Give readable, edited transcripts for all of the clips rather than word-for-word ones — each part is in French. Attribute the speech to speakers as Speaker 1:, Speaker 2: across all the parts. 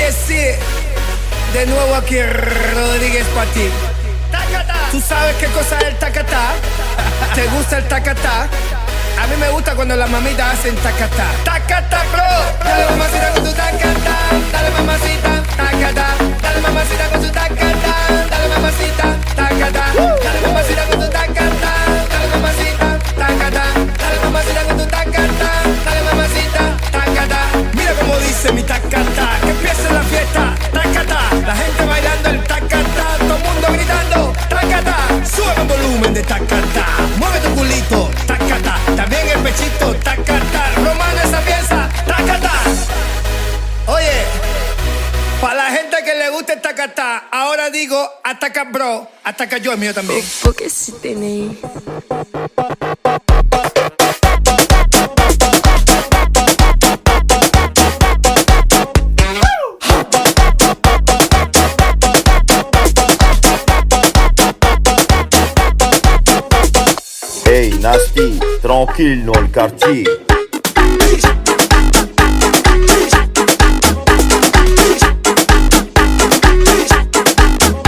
Speaker 1: que sí. De nuevo aquí Rodríguez para ti. ¿Tú sabes qué cosa es el tacatá? ¿Te gusta el tacatá? A mí me gusta cuando las mamitas hacen tacatá. Tacatá, bro. Dale mamacita con tu tacatá. Dale mamacita, tacatá. Dale mamacita con tu tacatá. Dale mamacita, tacatá. Dale mamacita con tu tacatá. Dale mamacita, tacatá. Dale mamacita con tu tacatá. Dale mamacita, tacatá. Mira cómo dice mi tacatá. Que empiece la fiesta, tacatá. La gente bailando el tacatá. Todo el mundo gritando, tacatá. Sube el volumen de tacatá. Mueve tu culito, tacatá. También el pechito, tacatá. Romano esa pieza, tacatá. Oye, para la gente que le gusta el tacatá, ahora digo, ataca bro, ataca yo, el mío también.
Speaker 2: Porque si tenéis.
Speaker 3: Hey Nasty, tranquille dans le quartier.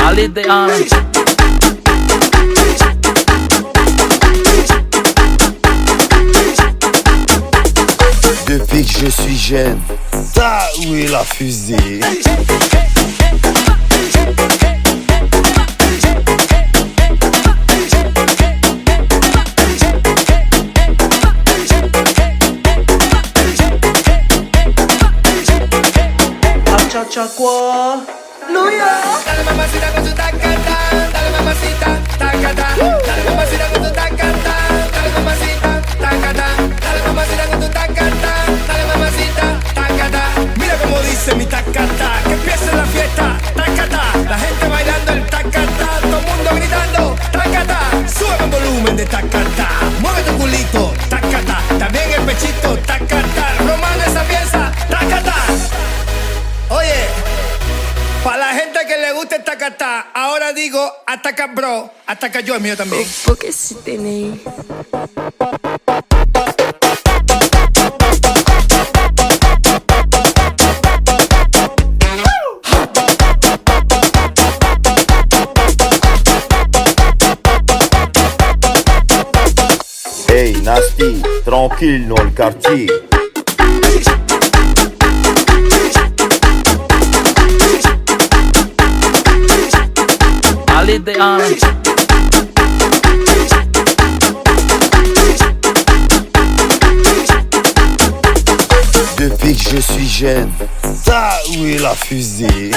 Speaker 4: Ali de Ana.
Speaker 3: Depuis que je suis jeune, ça où est la fusée.
Speaker 5: Chachacua.
Speaker 1: Dale mamacita con tu tacatá. Dale mamacita, tacatá. Dale mamacita con tu tacatá. Dale mamacita, tacatá. Dale mamacita con tu tacatá. Dale mamacita, tacatá. Mira cómo dice mi tacatá. Que empiece la fiesta, tacatá. La gente bailando el tacatá. Todo el mundo gritando, tacatá. Sube el volumen de tacatá. Mueve tu culito, tacatá. También el pechito, tacatá. Romano esa pieza, tacatá. Oye, para la gente que le gusta el tacatá, ahora digo, ataca bro, ataca yo, el mío también.
Speaker 2: Porque si tenéis.
Speaker 3: Hey Nasty, tranquille dans le quartier.
Speaker 4: Ali de Ana.
Speaker 3: Depuis que je suis jeune, ça où est la fusée.